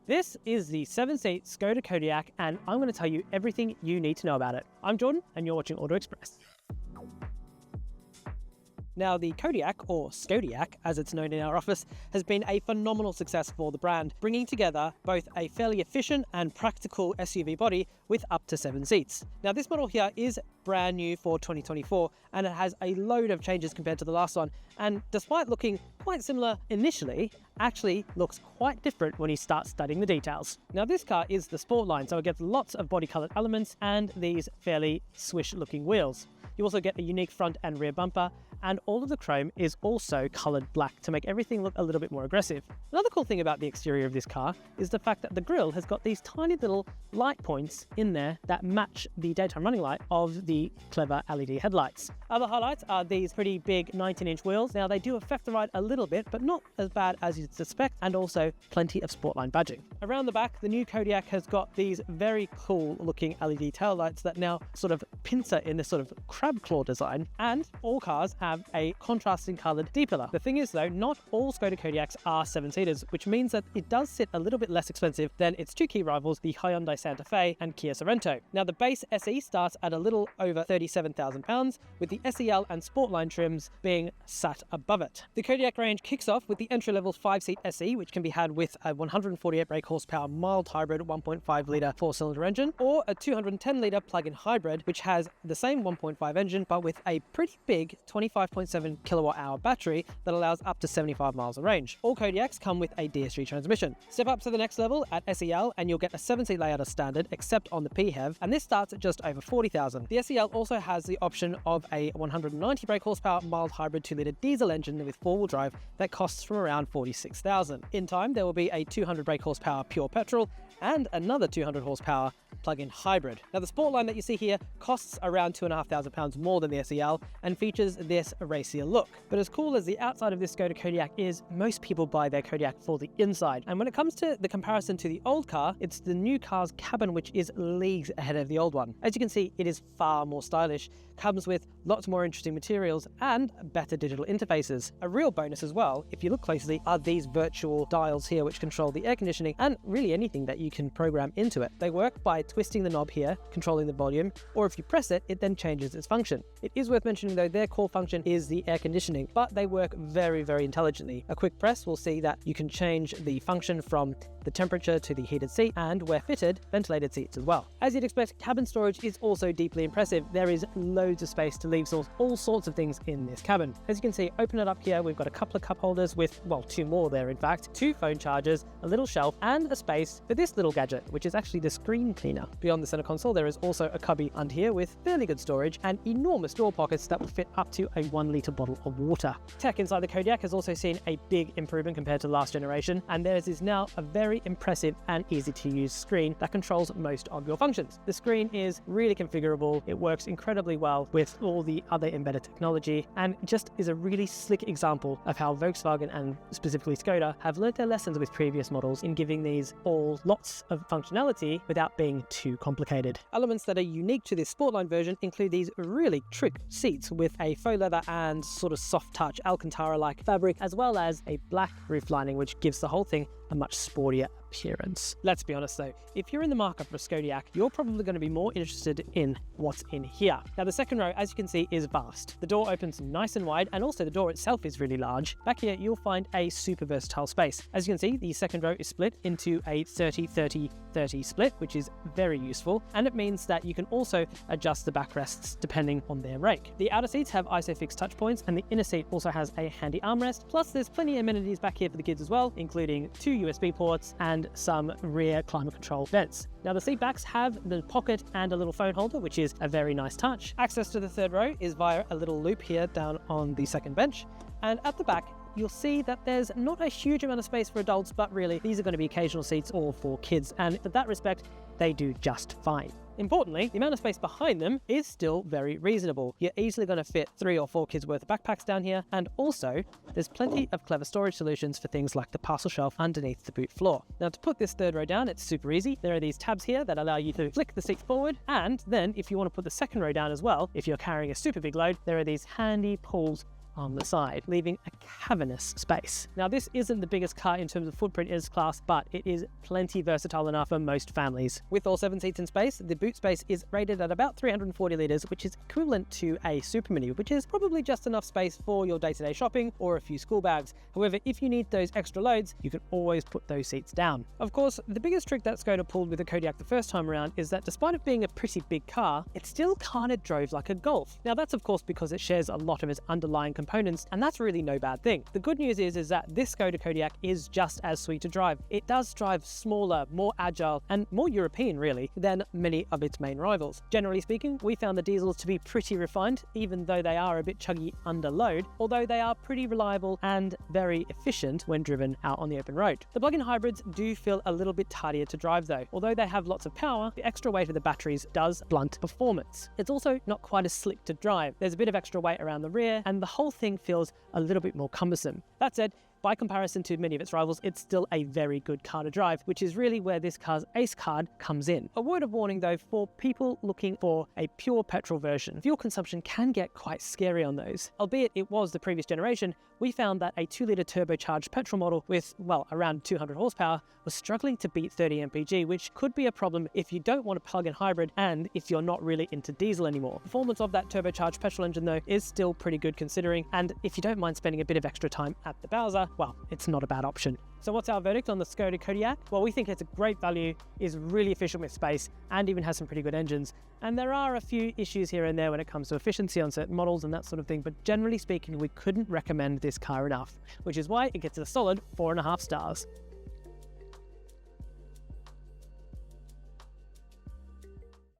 This is the 7-seat Skoda Kodiaq, and I'm going to tell you everything you need to know about it. I'm Jordan, and you're watching Auto Express. Now, the Kodiaq, or Skodiaq as it's known in our office, has been a phenomenal success for the brand, bringing together both a fairly efficient and practical SUV body with up to 7 seats. Now, this model here is brand new for 2024, and it has a load of changes compared to the last one, and despite looking quite similar initially, actually looks quite different when you start studying the details. Now, this car is the Sport line, so it gets lots of body colored elements and these fairly swish looking wheels. You also get a unique front and rear bumper, and all of the chrome is also colored black to make everything look a little bit more aggressive. Another cool thing about the exterior of this car is the fact that the grille has got these tiny little light points in there that match the daytime running light of the clever LED headlights. Other highlights are these pretty big 19-inch wheels. Now, they do affect the ride a little bit, but not as bad as you'd suspect, and also plenty of Sportline badging. Around the back, the new Kodiaq has got these very cool looking LED taillights that now sort of pincer in this sort of crab claw design, and all cars have a contrasting coloured D-pillar. The thing is though, not all Skoda Kodiaqs are 7-seaters, which means that it does sit a little bit less expensive than its two key rivals, the Hyundai Santa Fe and Kia Sorento. Now, the base SE starts at a little over £37,000, with the SEL and Sportline trims being sat above it. The Kodiaq range kicks off with the entry-level 5-seat SE, which can be had with a 148 brake horsepower mild hybrid 1.5 litre 4-cylinder engine, or a 210 litre plug-in hybrid, which has the same 1.5 engine but with a pretty big 25.7 kilowatt-hour battery that allows up to 75 miles of range. All Kodiaqs come with a DS3 transmission. Step up to the next level at SEL and you'll get a 7-seat layout as standard, except on the PHEV, and this starts at just over $40,000. The SEL also has the option of a 190 brake horsepower mild hybrid 2-litre diesel engine with 4-wheel drive that costs from around $46,000. In time, there will be a 200 brake horsepower pure petrol and another 200 horsepower plug-in hybrid. Now, the Sportline that you see here costs around £2,500 more than the SEL and features this racier look. But as cool as the outside of this Skoda Kodiaq is, most people buy their Kodiaq for the inside. And when it comes to the comparison to the old car, it's the new car's cabin which is leagues ahead of the old one. As you can see, it is far more stylish, comes with lots more interesting materials and better digital interfaces. A real bonus as well, if you look closely, are these virtual dials here which control the air conditioning and really anything that you can program into it. They work by twisting the knob here, controlling the volume, or if you press it, it then changes its function. It is worth mentioning though, their core function is the air conditioning, but they work very, very intelligently. A quick press will see that you can change the function from the temperature to the heated seat, and where fitted, ventilated seats as well. As you'd expect, cabin storage is also deeply impressive. There is loads of space to leave all sorts of things in this cabin. As you can see, open it up here, we've got a couple of cup holders with, well, 2 more there in fact, 2 phone chargers, a little shelf, and a space for this little gadget, which is actually the screen cleaner. Beyond the center console, there is also a cubby under here with fairly good storage and enormous door pockets that will fit up to a 1-litre bottle of water. Tech inside the Kodiaq has also seen a big improvement compared to last generation, and there is now a very impressive and easy to use screen that controls most of your functions. The screen is really configurable, it works incredibly well with all the other embedded technology, and just is a really slick example of how Volkswagen and specifically Skoda have learnt their lessons with previous models in giving these all lots of functionality without being too complicated. Elements that are unique to this Sportline version include these really trick seats with a faux leather and sort of soft touch Alcantara-like fabric, as well as a black roof lining which gives the whole thing a much sportier appearance. Let's be honest though, if you're in the market for a Kodiaq, you're probably going to be more interested in what's in here. Now, the second row, as you can see, is vast. The door opens nice and wide, and also the door itself is really large. Back here, you'll find a super versatile space. As you can see, the second row is split into a 30-30-30 split, which is very useful, and it means that you can also adjust the backrests depending on their rake. The outer seats have ISOFIX touch points, and the inner seat also has a handy armrest, plus there's plenty of amenities back here for the kids as well, including 2 USB ports and some rear climate control vents. Now, the seat backs have the pocket and a little phone holder, which is a very nice touch. Access to the third row is via a little loop here down on the second bench, and at the back you'll see that there's not a huge amount of space for adults, but really these are going to be occasional seats or for kids, and in that respect they do just fine. Importantly, the amount of space behind them is still very reasonable. You're easily going to fit 3 or 4 kids worth of backpacks down here, and also there's plenty of clever storage solutions for things like the parcel shelf underneath the boot floor. Now, to put this third row down, it's super easy. There are these tabs here that allow you to flick the seat forward, and then if you want to put the second row down as well, if you're carrying a super big load, there are these handy pulls on the side, leaving a cavernous space. Now, this isn't the biggest car in terms of footprint in its class, but it is plenty versatile enough for most families. With all 7 seats in space, the boot space is rated at about 340 litres, which is equivalent to a Super Mini, which is probably just enough space for your day-to-day shopping or a few school bags. However, if you need those extra loads, you can always put those seats down. Of course, the biggest trick that Skoda pulled with the Kodiaq the first time around is that despite it being a pretty big car, it still kind of drove like a Golf. Now, that's of course because it shares a lot of its underlying components, and that's really no bad thing. The good news is that this Skoda Kodiaq is just as sweet to drive. It does drive smaller, more agile, and more European really than many of its main rivals. Generally speaking, we found the diesels to be pretty refined, even though they are a bit chuggy under load, although they are pretty reliable and very efficient when driven out on the open road. The plug-in hybrids do feel a little bit tardier to drive though. Although they have lots of power, the extra weight of the batteries does blunt performance. It's also not quite as slick to drive. There's a bit of extra weight around the rear, and the whole thing feels a little bit more cumbersome. That said, by comparison to many of its rivals, it's still a very good car to drive, which is really where this car's ace card comes in. A word of warning though, for people looking for a pure petrol version, fuel consumption can get quite scary on those. Albeit it was the previous generation, we found that a 2-litre turbocharged petrol model with, well, around 200 horsepower was struggling to beat 30 mpg, which could be a problem if you don't want a plug-in hybrid and if you're not really into diesel anymore. Performance of that turbocharged petrol engine though is still pretty good considering, and if you don't mind spending a bit of extra time at the Bowser, well, it's not a bad option. So what's our verdict on the Skoda Kodiaq? Well, we think it's a great value, is really efficient with space, and even has some pretty good engines. And there are a few issues here and there when it comes to efficiency on certain models and that sort of thing, but generally speaking, we couldn't recommend this car enough, which is why it gets a solid 4.5 stars.